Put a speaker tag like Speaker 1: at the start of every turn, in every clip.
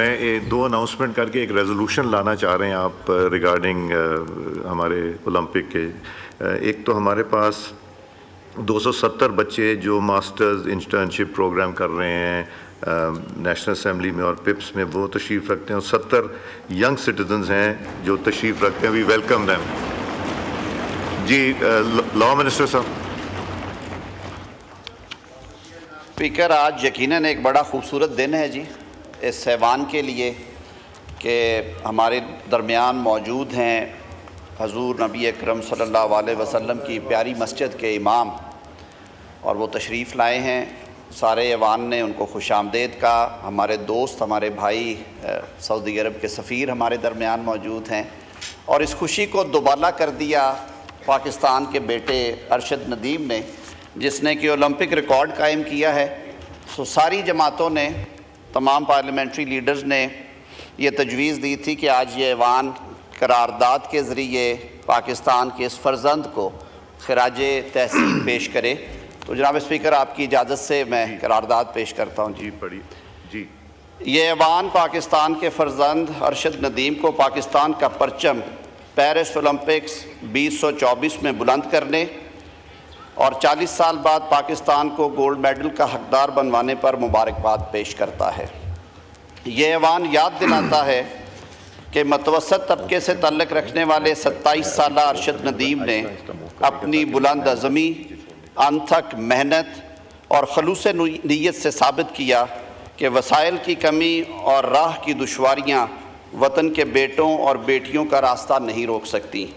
Speaker 1: मैं दो अनाउंसमेंट करके एक रेजोल्यूशन लाना चाह रहे हैं आप रिगार्डिंग हमारे ओलंपिक के। एक तो हमारे पास 270 बच्चे जो मास्टर्स इंटर्नशिप प्रोग्राम कर रहे हैं नेशनल असेंबली में और पिप्स में, वो तशरीफ़ रखते हैं, और 70 यंग सिटीजन्स हैं जो तशरीफ़ रखते हैं। We welcome them. जी लॉ मिनिस्टर साहब।
Speaker 2: स्पीकर, आज यकीनन एक बड़ा खूबसूरत दिन है जी इस ऐवान के लिए कि हमारे दरमियान मौजूद हैं हजूर नबी अकरम सल्लल्लाहु अलैहि वसल्लम की प्यारी मस्जिद के इमाम, और वो तशरीफ़ लाए हैं। सारे ऐवान ने उनको खुशामदीद कहा। हमारे दोस्त, हमारे भाई सऊदी अरब के सफ़ीर हमारे दरमियान मौजूद हैं, और इस खुशी को दोबाला कर दिया पाकिस्तान के बेटे अरशद नदीम ने, जिसने कि ओलंपिक रिकॉर्ड कायम किया है। तो सारी जमातों ने, तमाम पार्लियामेंट्री लीडर्स ने ये तजवीज़ दी थी कि आज ये ऐवान करारदाद के ज़रिए पाकिस्तान के इस फ़र्जंद को खराज तहसीन पेश करे। तो जनाब स्पीकर, आपकी इजाज़त से मैं करारदाद पेश करता हूँ। जी
Speaker 1: पढ़िए। जी,
Speaker 2: ये ऐवान पाकिस्तान के फ़र्जंद अरशद नदीम को पाकिस्तान का परचम पेरिस ओलंपिक्स 2024 में बुलंद करने और 40 साल बाद पाकिस्तान को गोल्ड मेडल का हकदार बनवाने पर मुबारकबाद पेश करता है। ये ऐवान याद दिलाता है कि मतवसत तबके से तल्लुक़ रखने वाले 27 साला अरशद नदीम ने अपनी बुलंद अज़मी, अनथक मेहनत और खलूस नीयत से साबित किया कि वसाइल की कमी और राह की दुश्वारियाँ वतन के बेटों और बेटियों का रास्ता नहीं रोक सकती।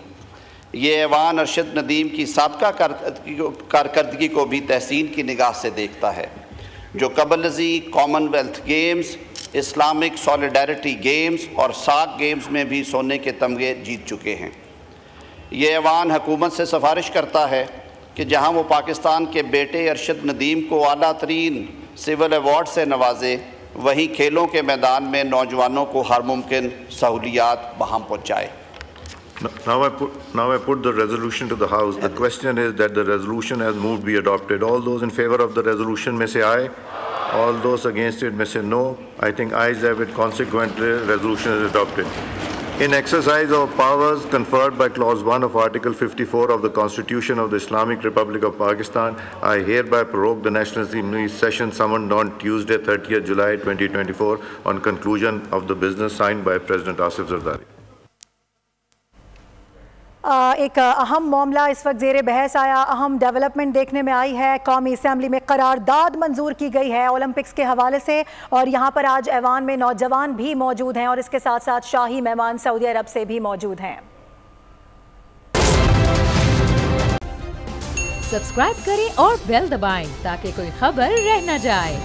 Speaker 2: ये ऐवान अरशद नदीम की साबका कारकर्दगी को भी तहसीन की निगाह से देखता है, जो कबलजी Commonwealth Games, Islamic Solidarity Games और साक गेम्स में भी सोने के तमगे जीत चुके हैं। ये ऐवान हुकूमत से सिफारिश करता है कि जहां वो पाकिस्तान के बेटे अरशद नदीम को आला तरीन सिविल अवार्ड से नवाजे, वहीं खेलों के मैदान में नौजवानों को हर मुमकिन सहूलियात बहाम पहुँचाए।
Speaker 1: Now I put the resolution to the House. The question is that the resolution has moved be adopted. All those in favor of the resolution may say aye. All those against it may say no. I think ayes have it. Consequently, resolution is adopted. In exercise of powers conferred by Clause 1 of Article 54 of the Constitution of the Islamic Republic of Pakistan, I hereby prorogue the National Assembly session summoned on Tuesday, 30th July 2024 on conclusion of the business signed by President Asif Zardari.
Speaker 3: एक अहम मामला इस वक्त ज़ेरे बहस आया, अहम development देखने में आई है। कौमी असम्बली में करारदाद मंजूर की गई है ओलंपिक्स के हवाले से, और यहाँ पर आज ऐवान में नौजवान भी मौजूद हैं और इसके साथ साथ शाही मेहमान सऊदी अरब से भी मौजूद हैं।
Speaker 4: सब्सक्राइब करें और बेल दबाएं ताकि कोई खबर रह न जाए।